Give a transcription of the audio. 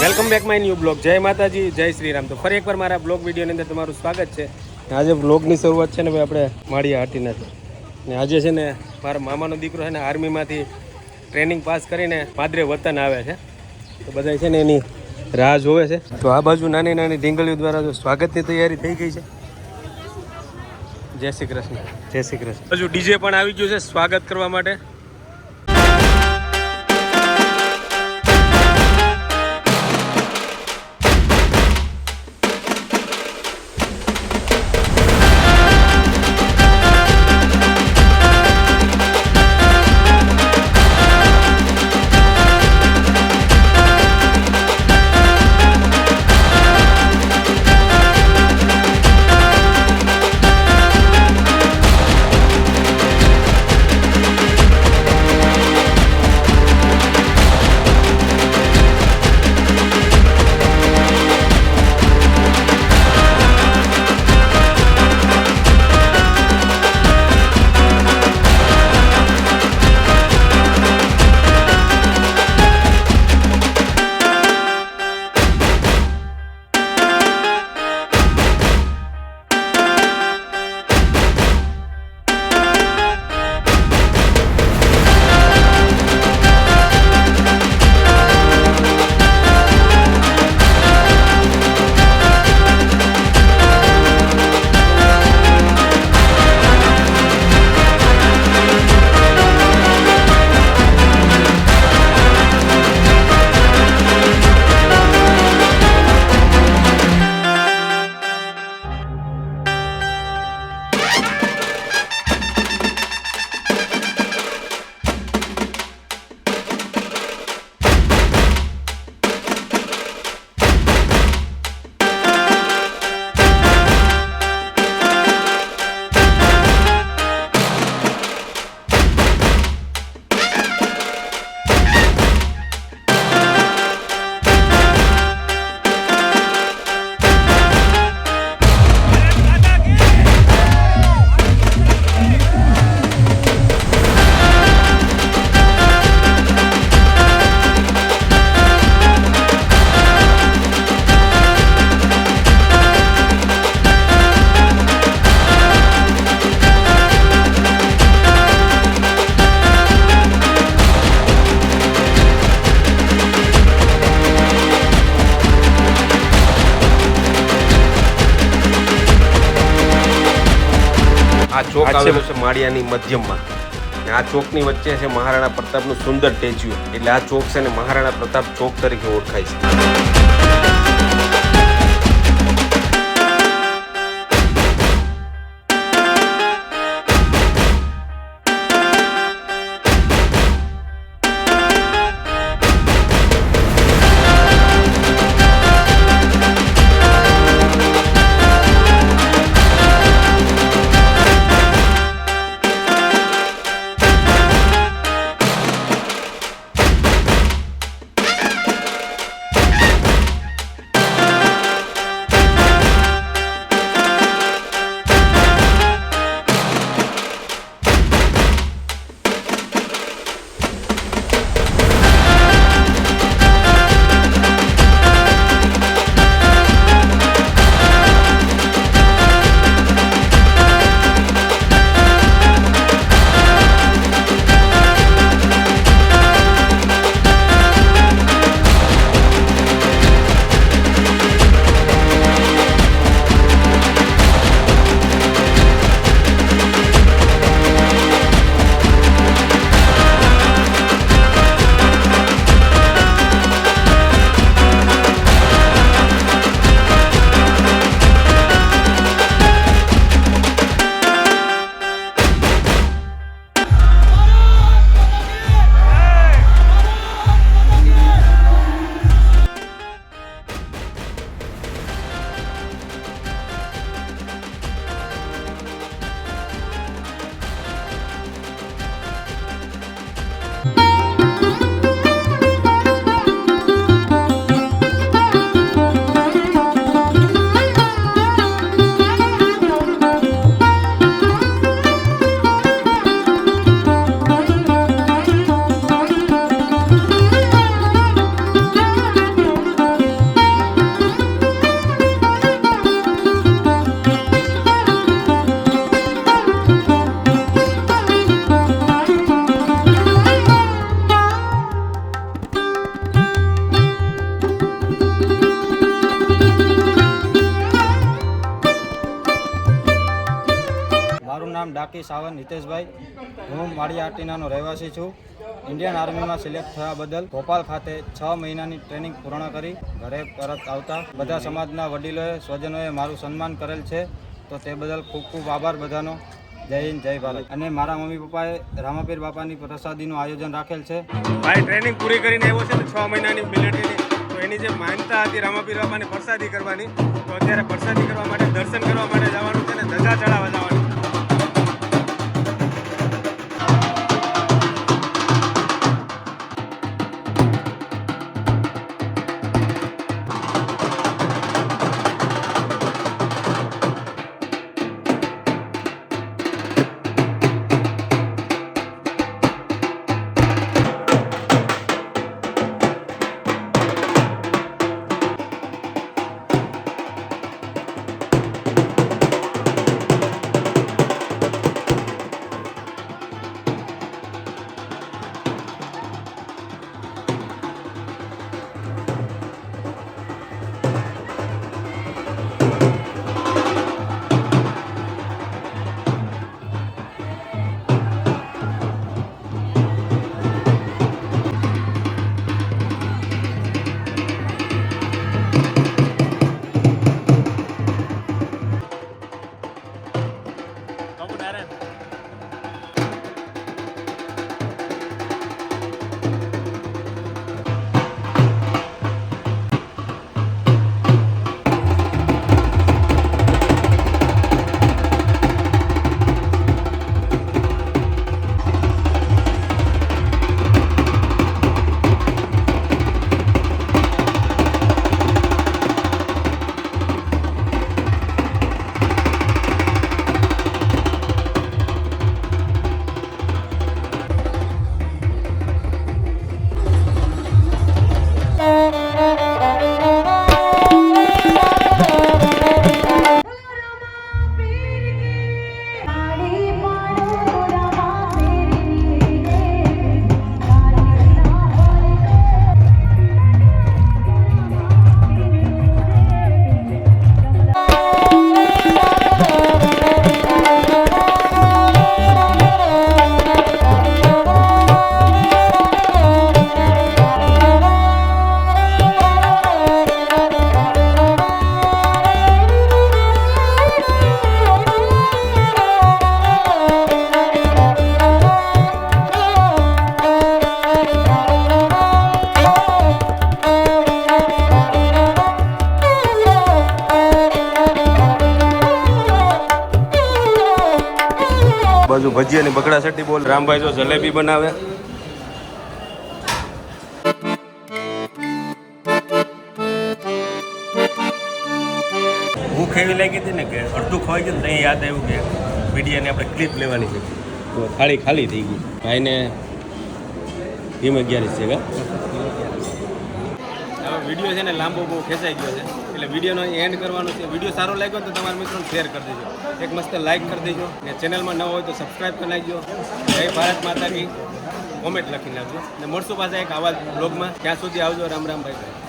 Welcome back my new blog. જય માતાજી, જય શ્રી રામ. તો ફરી એકવાર મારા બ્લોગ વિડીયોની અંદર તમારું સ્વાગત છે. આજે બ્લોગની શરૂઆત છે ને ભાઈ આપણે માળિયા હાટીનાથી. ને આજે છે ને મારા મામાનો દીકરો છે ને આર્મીમાંથી ટ્રેનિંગ પાસ કરીને પાદરે વતન આવે છે. તો બધા છે ને એની રાહ જોવે છે. તો આ બાજુ નાની નાની ઢીંગલીઓ દ્વારા જો સ્વાગતની તૈયારી થઈ ગઈ છે. જય શ્રી કૃષ્ણ, જય શ્રી કૃષ્ણ. હજુ ડીજે પણ આવી ગયું છે સ્વાગત કરવા માટે. આ ચોક આવેલો છે માળિયાની મધ્યમાં. આ ચોકની વચ્ચે છે મહારાણા પ્રતાપનું સુંદર સ્ટેચ્યુ. એટલે આ ચોક છે ને મહારાણા પ્રતાપ ચોક તરીકે ઓળખાય છે. કાકી સાવંત હિતેશભાઈ. હું માળિયા હાટીનાનો રહેવાસી છું. ઇન્ડિયન આર્મીમાં સિલેક્ટ થયા બદલ ભોપાલ ખાતે 6 મહિનાની ટ્રેનિંગ પૂર્ણ કરી ઘરે પરત આવતા બધા સમાજના વડીલોએ સ્વજનોએ મારું સન્માન કરેલ છે, તો તે બદલ ખૂબ ખૂબ આભાર બધાનો. જય હિન્દ, જય ભારત. અને મારા મમ્મી પપ્પાએ રામાપીર બાપાની પ્રસાદીનું આયોજન રાખેલ છે. ભાઈ ટ્રેનિંગ પૂરી કરીને આવ્યો છે ને 6 મહિનાની મિલિટરીની, તો એની જે માનતા હતી રામાપીર બાપાની પ્રસાદી કરવાની, તો અત્યારે પ્રસાદી કરવા માટે દર્શન કરવા માટે જવાનું છે ને ધજા ચડાવવા જવાનું. બાજુ ભજીયાની બકડા સટ્ટી બોલ. રામભાઈ જો જલેબી બનાવે. ભૂખ એવી લાગી હતી ને કે અડધું ખવાઈ ગયું ને, યાદ આવ્યું કે વિડીયોની આપણે ક્લિપ લેવાની છે, તો થાળી ખાલી થઈ ગઈ. ભાઈને ધીમ 11 છે. હવે વિડીયો છે ને લાંબો બહુ ખેંચાઈ ગયો છે, એટલે વિડીયોનો એન્ડ કરવાનો છે. વિડીયો સારો લાગ્યો તો તમારા મિત્રોને શેર કરી દેજો, એક મસ્ત લાઇક કરી દેજો, ને ચેનલમાં ન હોય તો સબસ્ક્રાઈબ કરી નાખજો. જય ભારત માતા કી કોમેન્ટ લખી નાખજો, ને મળશું પાછા એક આવા બ્લોગમાં. ત્યાં સુધી આવજો. રામ રામ ભાઈ.